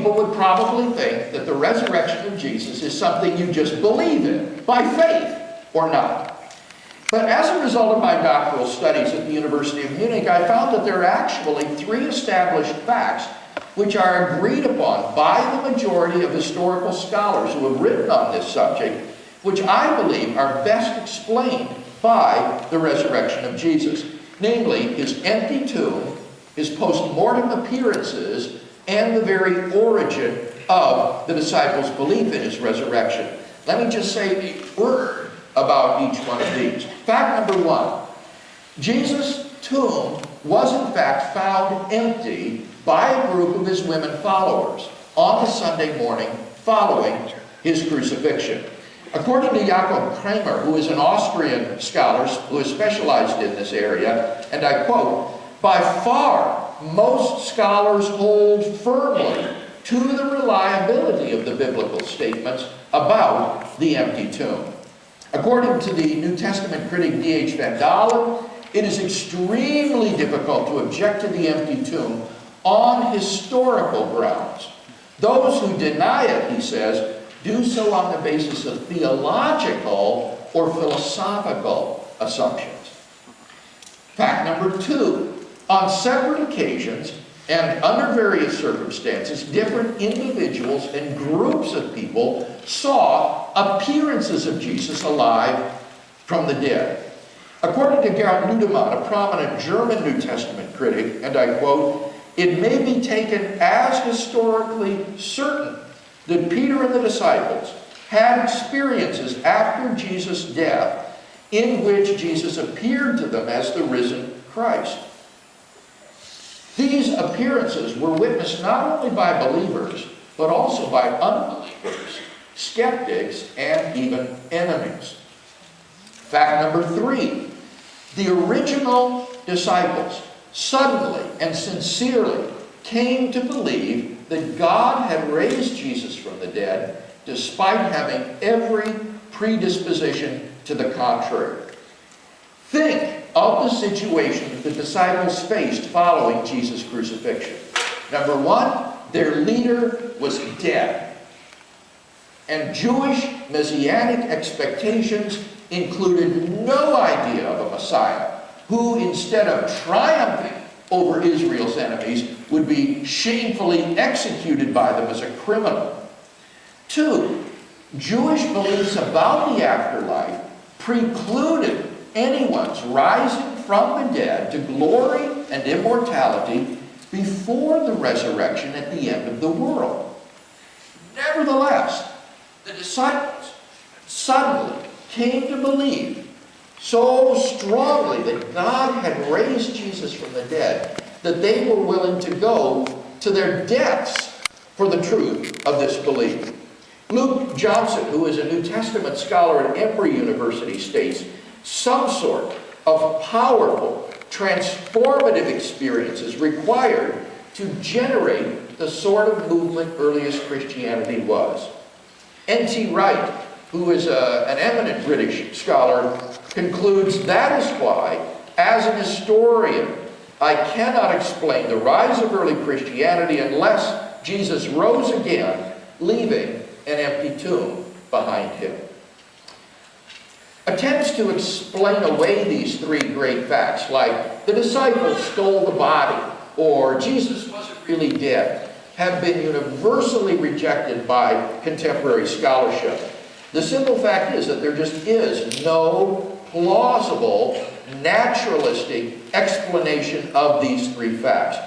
people would probably think that the resurrection of Jesus is something you just believe in, by faith or not. But as a result of my doctoral studies at the University of Munich, I found that there are actually 3 established facts which are agreed upon by the majority of historical scholars who have written on this subject, which I believe are best explained by the resurrection of Jesus. Namely, his empty tomb, his post-mortem appearances, and the very origin of the disciples' belief in his resurrection. Let me just say a word about each one of these. Fact number 1, Jesus' tomb was in fact found empty by a group of his women followers on the Sunday morning following his crucifixion. According to Jakob Kramer, who is an Austrian scholar who is specialized in this area, and I quote, "By far, most scholars hold firmly to the reliability of the biblical statements about the empty tomb." According to the New Testament critic D.H. Van Dalen, it is extremely difficult to object to the empty tomb on historical grounds. Those who deny it, he says, do so on the basis of theological or philosophical assumptions. Fact number 2, on separate occasions and under various circumstances, different individuals and groups of people saw appearances of Jesus alive from the dead. According to Gerhard Ludemann, a prominent German New Testament critic, and I quote, "It may be taken as historically certain that Peter and the disciples had experiences after Jesus' death in which Jesus appeared to them as the risen Christ. These appearances were witnessed not only by believers, but also by unbelievers, skeptics, and even enemies." Fact number 3, the original disciples suddenly and sincerely came to believe that God had raised Jesus from the dead, despite having every predisposition to the contrary. Think of the situation that the disciples faced following Jesus' crucifixion. Number 1, their leader was dead. And Jewish messianic expectations included no idea of a Messiah who, instead of triumphing over Israel's enemies, would be shamefully executed by them as a criminal. 2, Jewish beliefs about the afterlife precluded anyone's rising from the dead to glory and immortality before the resurrection at the end of the world. Nevertheless, the disciples suddenly came to believe so strongly that God had raised Jesus from the dead that they were willing to go to their deaths for the truth of this belief. Luke Johnson, who is a New Testament scholar at Emory University, states, "Some sort of powerful, transformative experiences required to generate the sort of movement earliest Christianity was." N.T. Wright, who is an eminent British scholar, concludes, "That is why, as an historian, I cannot explain the rise of early Christianity unless Jesus rose again, leaving an empty tomb behind him." Attempts to explain away these 3 great facts, like the disciples stole the body or Jesus wasn't really dead, have been universally rejected by contemporary scholarship. The simple fact is that there just is no plausible, naturalistic explanation of these 3 facts.